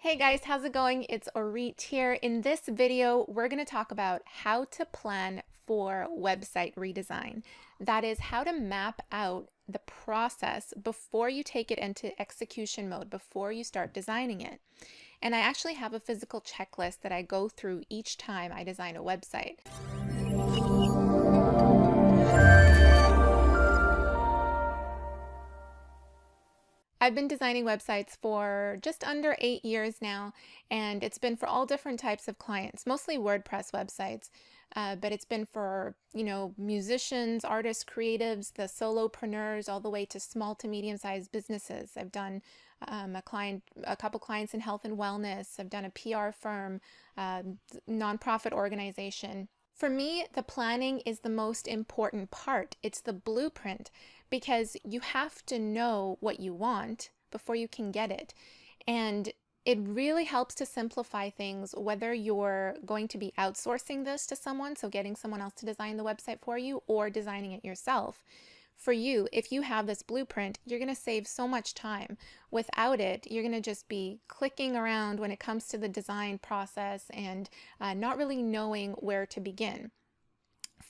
Hey guys, how's it going? It's Auret here. In this video, we're going to talk about how to plan for website redesign. That is how to map out the process before you take it into execution mode, before you start designing it. And I actually have a physical checklist that I go through each time I design a website. I've been designing websites for just under 8 years now, and it's been for all different types of clients, mostly WordPress websites, but it's been for, musicians, artists, creatives, the solopreneurs, all the way to small to medium-sized businesses. I've done a couple clients in health and wellness. I've done a PR firm, nonprofit organization. For me, the planning is the most important part. It's the blueprint because you have to know what you want before you can get it. And it really helps to simplify things, whether you're going to be outsourcing this to someone, so getting someone else to design the website for you, or designing it yourself. For you, if you have this blueprint, you're going to save so much time. Without it, you're going to just be clicking around when it comes to the design process and not really knowing where to begin.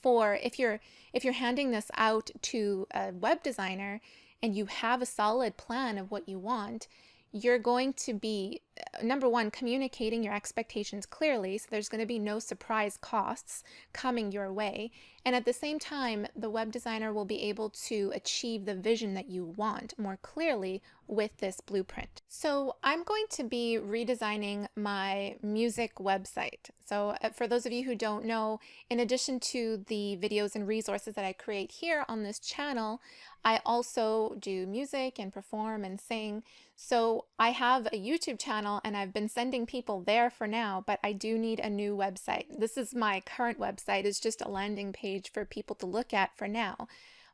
If you're handing this out to a web designer and you have a solid plan of what you want, you're going to be, number one, communicating your expectations clearly, so there's going to be no surprise costs coming your way. And at the same time, the web designer will be able to achieve the vision that you want more clearly with this blueprint. So I'm going to be redesigning my music website. So for those of you who don't know, in addition to the videos and resources that I create here on this channel, I also do music and perform and sing. So I have a YouTube channel and I've been sending people there for now, but I do need a new website. This is my current website. It's just a landing page for people to look at for now.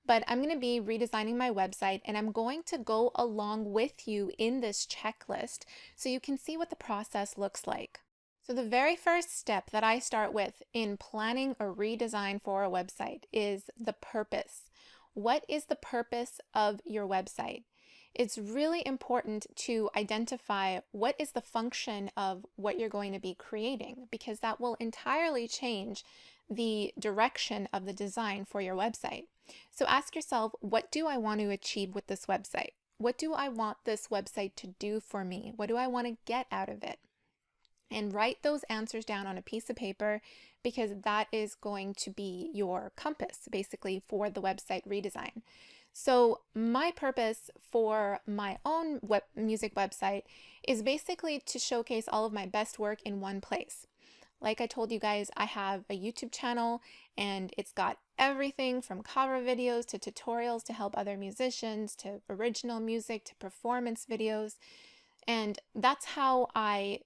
But I'm going to be redesigning my website and I'm going to go along with you in this checklist so you can see what the process looks like. So the very first step that I start with in planning a redesign for a website is the purpose. What is the purpose of your website? It's really important to identify what is the function of what you're going to be creating, because that will entirely change the direction of the design for your website. So ask yourself, what do I want to achieve with this website? What do I want this website to do for me? What do I want to get out of it? And write those answers down on a piece of paper, because that is going to be your compass basically for the website redesign. So my purpose for my own music website is basically to showcase all of my best work in one place. Like I told you guys, I have a YouTube channel and it's got everything from cover videos to tutorials to help other musicians, to original music, to performance videos. And that's how I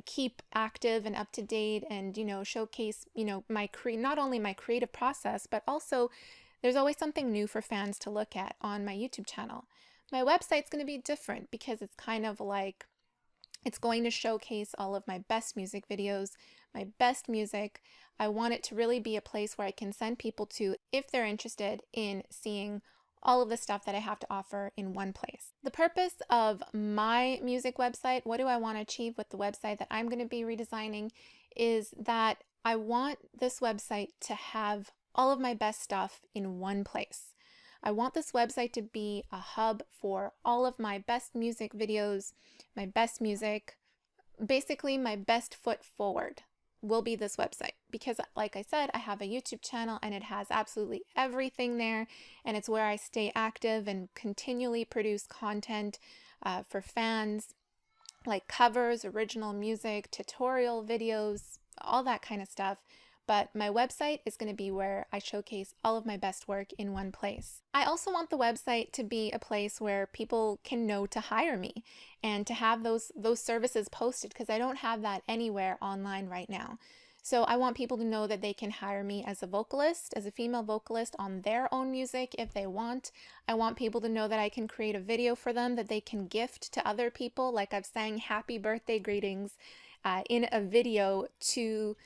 keep active and up to date and, showcase, not only my creative process, but also there's always something new for fans to look at on my YouTube channel. My website's going to be different because it's kind of like, it's going to showcase all of my best music videos, my best music. I want it to really be a place where I can send people to if they're interested in seeing all of the stuff that I have to offer in one place. The purpose of my music website, what do I want to achieve with the website that I'm going to be redesigning, is that I want this website to have all of my best stuff in one place. I want this website to be a hub for all of my best music videos, my best music, basically my best foot forward will be this website, because like I said, I have a YouTube channel and it has absolutely everything there, and it's where I stay active and continually produce content for fans, like covers, original music, tutorial videos, all that kind of stuff. But my website is going to be where I showcase all of my best work in one place. I also want the website to be a place where people can know to hire me and to have those services posted, because I don't have that anywhere online right now. So I want people to know that they can hire me as a vocalist, as a female vocalist on their own music if they want. I want people to know that I can create a video for them that they can gift to other people, like I've sang happy birthday greetings in a video to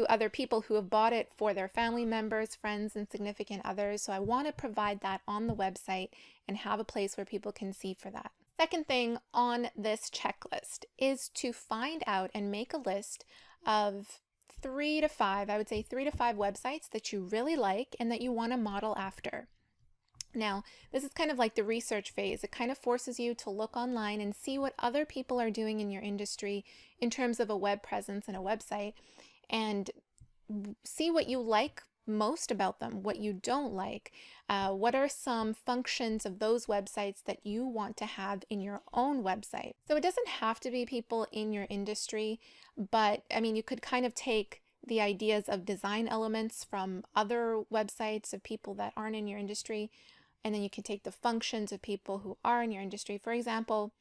other people who have bought it for their family members, friends, and significant others. So I want to provide that on the website and have a place where people can see for that. Second thing on this checklist is to find out and make a list of 3 to 5, I would say 3 to 5 websites that you really like and that you want to model after. Now, this is kind of like the research phase. It kind of forces you to look online and see what other people are doing in your industry in terms of a web presence and a website, and see what you like most about them, what you don't like. What are some functions of those websites that you want to have in your own website? So it doesn't have to be people in your industry, but I mean, you could kind of take the ideas of design elements from other websites of people that aren't in your industry, and then you can take the functions of people who are in your industry. For example,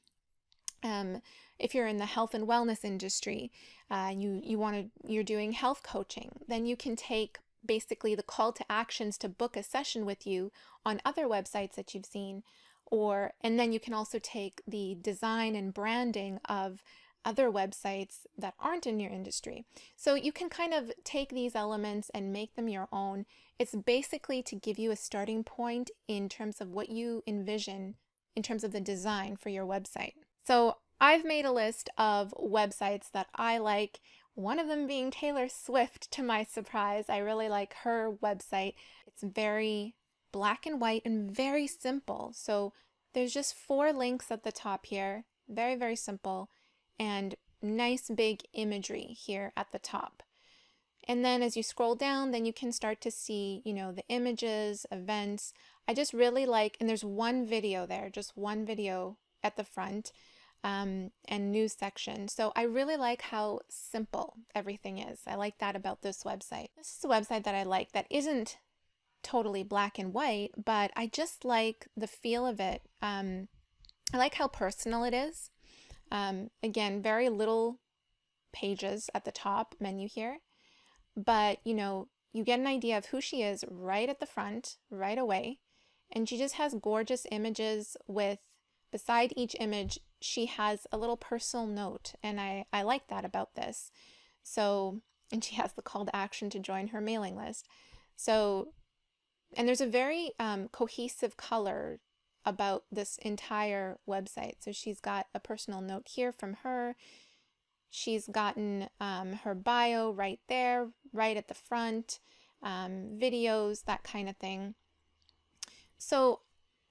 if you're in the health and wellness industry, you're doing health coaching, then you can take basically the call to actions to book a session with you on other websites that you've seen, and then you can also take the design and branding of other websites that aren't in your industry. So you can kind of take these elements and make them your own. It's basically to give you a starting point in terms of what you envision in terms of the design for your website. So I've made a list of websites that I like, one of them being Taylor Swift, to my surprise. I really like her website. It's very black and white and very simple. So there's just 4 links at the top here, very, very simple, and nice big imagery here at the top. And then as you scroll down, then you can start to see, the images, events. I just really like, and there's one video there, just one video at the front, and news section. So I really like how simple everything is. I like that about this website. This is a website that I like that isn't totally black and white, but I just like the feel of it. I like how personal it is. Again, very little pages at the top menu here, but you get an idea of who she is right at the front right away. And she just has gorgeous images beside each image, she has a little personal note, and I like that about this. So, and she has the call to action to join her mailing list. So, and there's a very cohesive color about this entire website. So she's got a personal note here from her. She's gotten her bio right there, right at the front, videos, that kind of thing. So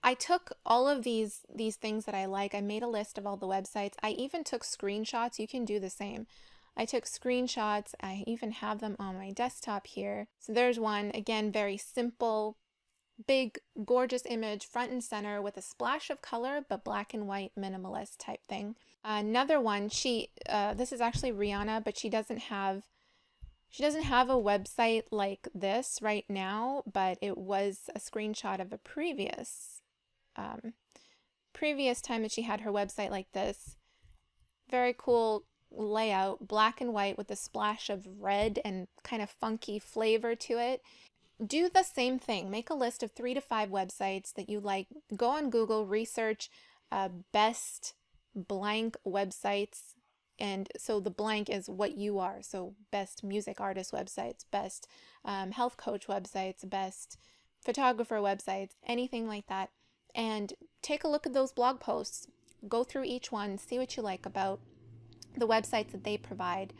I took all of these things that I like. I made a list of all the websites. I even took screenshots. You can do the same. I took screenshots. I even have them on my desktop here. So there's one, again, very simple, big, gorgeous image, front and center with a splash of color, but black and white minimalist type thing. Another one, this is actually Rihanna, but she doesn't have a website like this right now, but it was a screenshot of a previous time that she had her website like this. Very cool layout, black and white with a splash of red and kind of funky flavor to it. Do the same thing. Make a list of 3 to 5 websites that you like. Go on Google, research best blank websites. And so the blank is what you are. So best music artist websites, best health coach websites, best photographer websites, anything like that. And take a look at those blog posts. Go through each one, see what you like about the websites that they provide,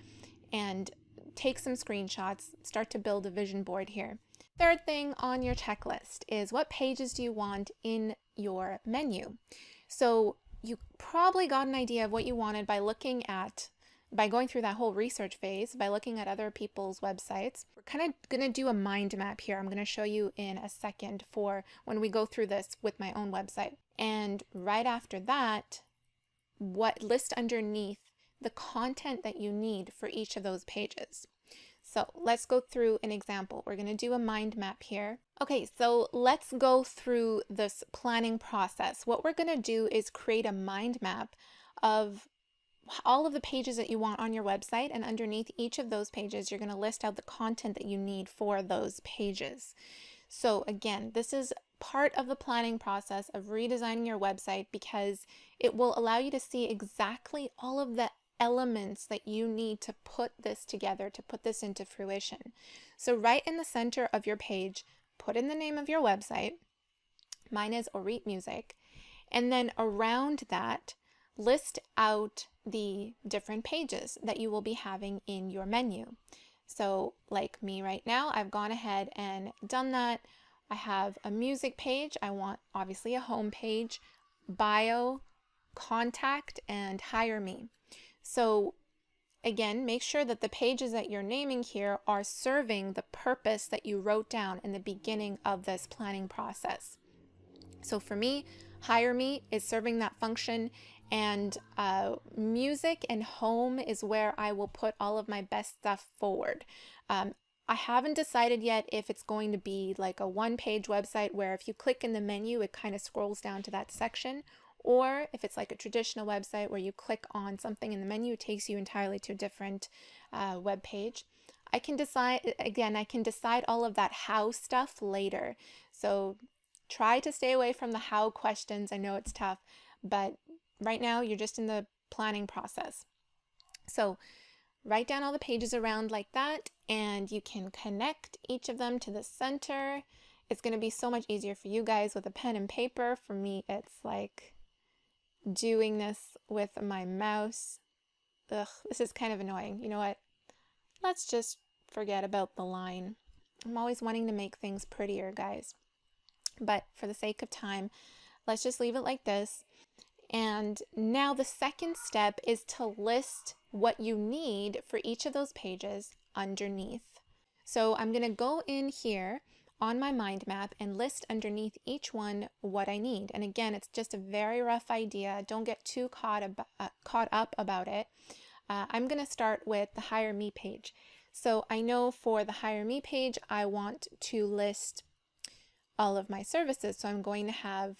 and take some screenshots. Start to build a vision board here. Third thing on your checklist is, what pages do you want in your menu? So you probably got an idea of what you wanted by going through that whole research phase, by looking at other people's websites. We're kind of going to do a mind map here. I'm going to show you in a second for when we go through this with my own website. And right after that, list underneath the content that you need for each of those pages. So let's go through an example. We're going to do a mind map here. Okay, so let's go through this planning process. What we're going to do is create a mind map of all of the pages that you want on your website, and underneath each of those pages, you're going to list out the content that you need for those pages. So again, this is part of the planning process of redesigning your website, because it will allow you to see exactly all of the elements that you need to put this together, to put this into fruition. So right in the center of your page, put in the name of your website. Mine is Auret Music. And then around that, list out the different pages that you will be having in your menu. So like me right now, I've gone ahead and done that. I have a music page. I want obviously a home page, bio, contact, and hire me. So again, make sure that the pages that you're naming here are serving the purpose that you wrote down in the beginning of this planning process. So for me, hire me is serving that function, and music and home is where I will put all of my best stuff forward. I haven't decided yet if it's going to be like a one-page website where if you click in the menu, it kind of scrolls down to that section, or if it's like a traditional website where you click on something in the menu, it takes you entirely to a different web page. I can decide all of that how stuff later. So try to stay away from the how questions. I know it's tough, but right now you're just in the planning process. So write down all the pages around like that, and you can connect each of them to the center. It's going to be so much easier for you guys with a pen and paper. For me, it's like doing this with my mouse. Ugh, this is kind of annoying. You know what? Let's just forget about the line. I'm always wanting to make things prettier, guys. But for the sake of time, let's just leave it like this. And now the second step is to list what you need for each of those pages underneath. So I'm going to go in here on my mind map and list underneath each one what I need. And again, it's just a very rough idea. Don't get too caught up about it. I'm going to start with the Hire Me page. So I know for the Hire Me page, I want to list all of my services. So I'm going to have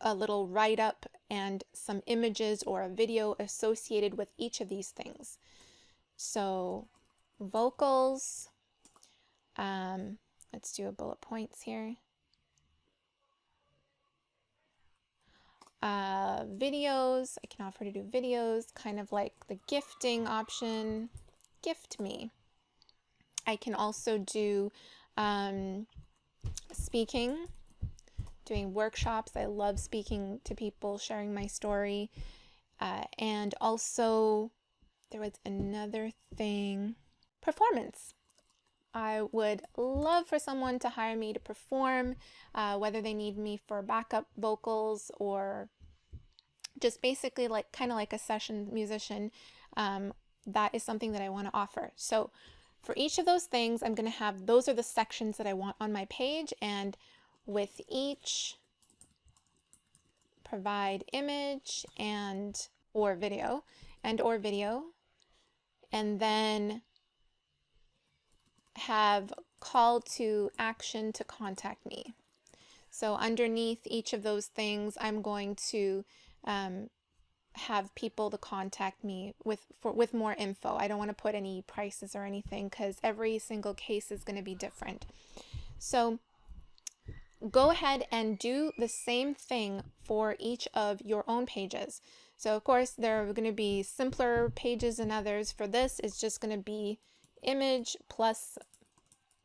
a little write-up and some images or a video associated with each of these things. So vocals, let's do a bullet points here. Videos, I can offer to do videos, kind of like the gifting option, gift me. I can also do speaking, doing workshops. I love speaking to people, sharing my story. And also, there was another thing, performance. I would love for someone to hire me to perform, whether they need me for backup vocals or just basically like kind of like a session musician. That is something that I want to offer. So for each of those things, I'm going to have, those are the sections that I want on my page, and with each provide image and or video, and then have call to action to contact me. So underneath each of those things, I'm going to have people to contact me with more info. I don't want to put any prices or anything because every single case is going to be different. So go ahead and do the same thing for each of your own pages. So of course there are going to be simpler pages than others. For this, it's just going to be image plus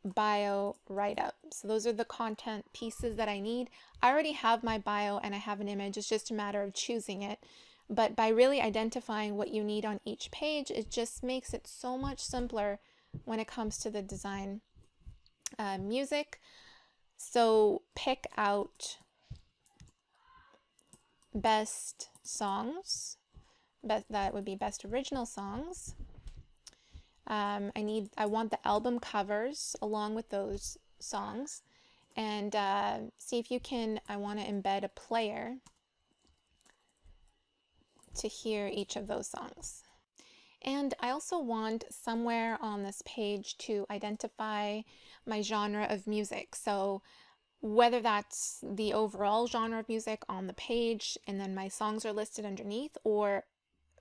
bio write-up. So those are the content pieces that I need. I already have my bio and I have an image. It's just a matter of choosing it. But by really identifying what you need on each page, it just makes it so much simpler when it comes to the design. Music. So pick out best songs. That would be best original songs. I want the album covers along with those songs, and see if you can, I want to embed a player to hear each of those songs. And I also want somewhere on this page to identify my genre of music. So whether that's the overall genre of music on the page and then my songs are listed underneath, or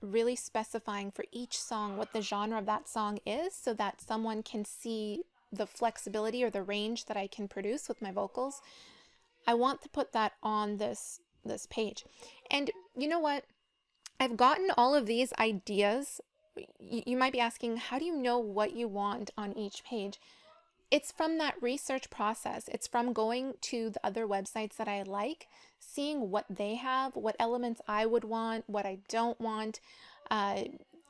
really specifying for each song what the genre of that song is so that someone can see the flexibility or the range that I can produce with my vocals. I want to put that on this page. And you know what? I've gotten all of these ideas. You might be asking, how do you know what you want on each page? It's from that research process. It's from going to the other websites that I like, seeing what they have, what elements I would want, what I don't want.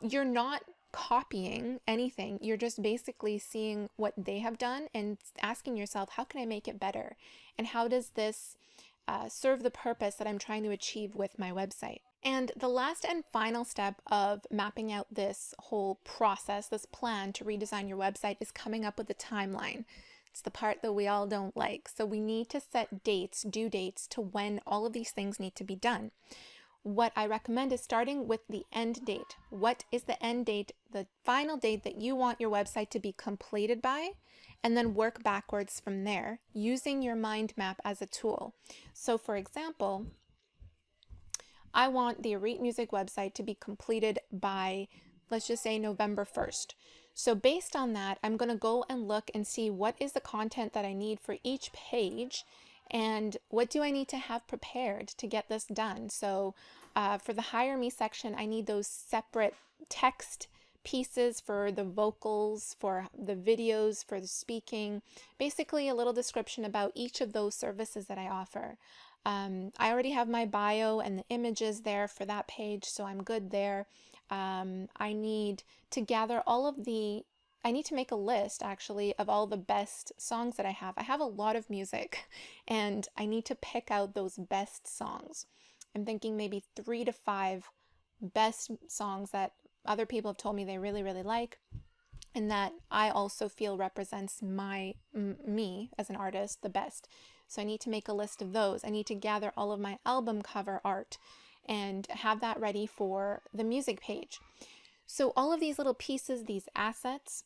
You're not copying anything. You're just basically seeing what they have done and asking yourself, how can I make it better? And how does this serve the purpose that I'm trying to achieve with my website? And the last and final step of mapping out this whole process, this plan to redesign your website, is coming up with a timeline. It's the part that we all don't like. So we need to set dates, due dates, to when all of these things need to be done. What I recommend is starting with the end date. What is the end date, the final date that you want your website to be completed by? And then work backwards from there using your mind map as a tool. So for example, I want the Auret music website to be completed by, let's just say, November 1st. So based on that, I'm going to go and look and see what is the content that I need for each page and what do I need to have prepared to get this done. So for the Hire Me section, I need those separate text pieces for the vocals, for the videos, for the speaking, basically a little description about each of those services that I offer. I already have my bio and the images there for that page, so I'm good there. I need to gather I need to make a list actually of all the best songs that I have. I have a lot of music and I need to pick out those best songs. I'm thinking maybe 3 to 5 best songs that other people have told me they really, really like, and that I also feel represents me as an artist the best. So I need to make a list of those. I need to gather all of my album cover art and have that ready for the music page. So all of these little pieces, these assets,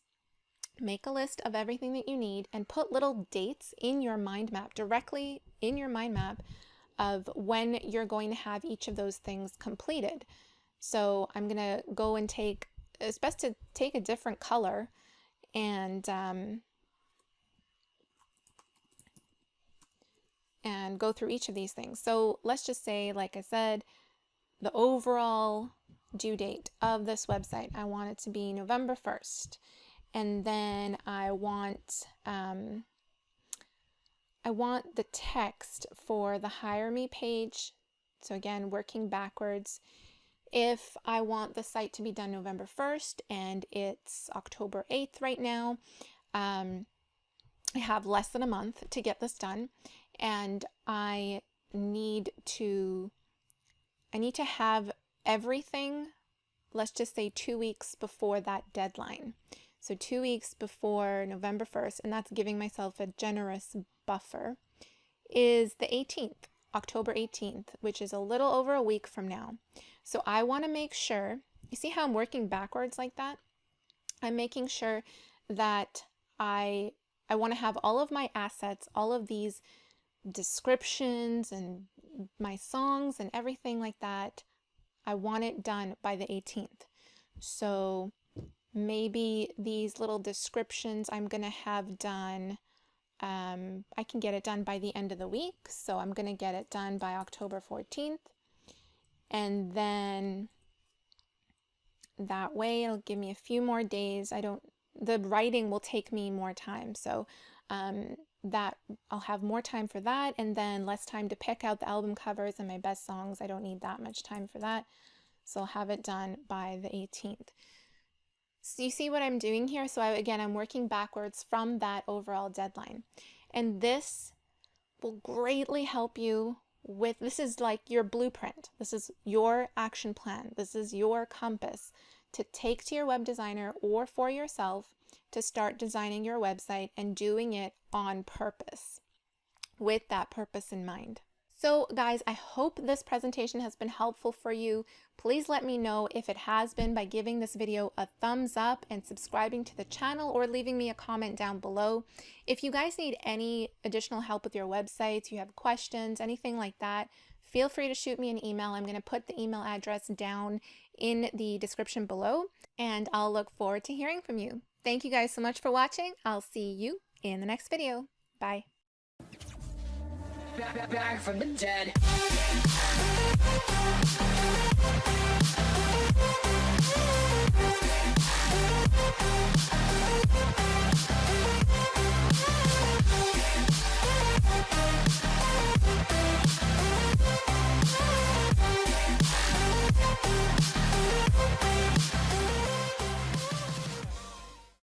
make a list of everything that you need and put little dates in your mind map, directly in your mind map, of when you're going to have each of those things completed. So I'm going to go and it's best to take a different color and go through each of these things. So let's just say, like I said, the overall due date of this website, I want it to be November 1st. And then I want the text for the Hire Me page. So again, working backwards. If I want the site to be done November 1st and it's October 8th right now, I have less than a month to get this done, and I need to have everything, let's just say 2 weeks before that deadline. So 2 weeks before November 1st, and that's giving myself a generous buffer, is the 18th, October 18th, which is a little over a week from now. So I want to make sure, you see how I'm working backwards like that? I'm making sure that I want to have all of my assets, all of these descriptions and my songs and everything like that. I want it done by the 18th. So maybe these little descriptions I'm going to have done, I can get it done by the end of the week. So I'm going to get it done by October 14th. And then that way it'll give me a few more days. The writing will take me more time. So that I'll have more time for that, and then less time to pick out the album covers and my best songs. I don't need that much time for that. So I'll have it done by the 18th. So you see what I'm doing here? So I'm working backwards from that overall deadline. And this will greatly help you this is like your blueprint. This is your action plan. This is your compass to take to your web designer or for yourself to start designing your website and doing it on purpose, with that purpose in mind. So guys, I hope this presentation has been helpful for you. Please let me know if it has been by giving this video a thumbs up and subscribing to the channel, or leaving me a comment down below. If you guys need any additional help with your websites, you have questions, anything like that, feel free to shoot me an email. I'm going to put the email address down in the description below, and I'll look forward to hearing from you. Thank you guys so much for watching. I'll see you in the next video. Bye. Back from the dead.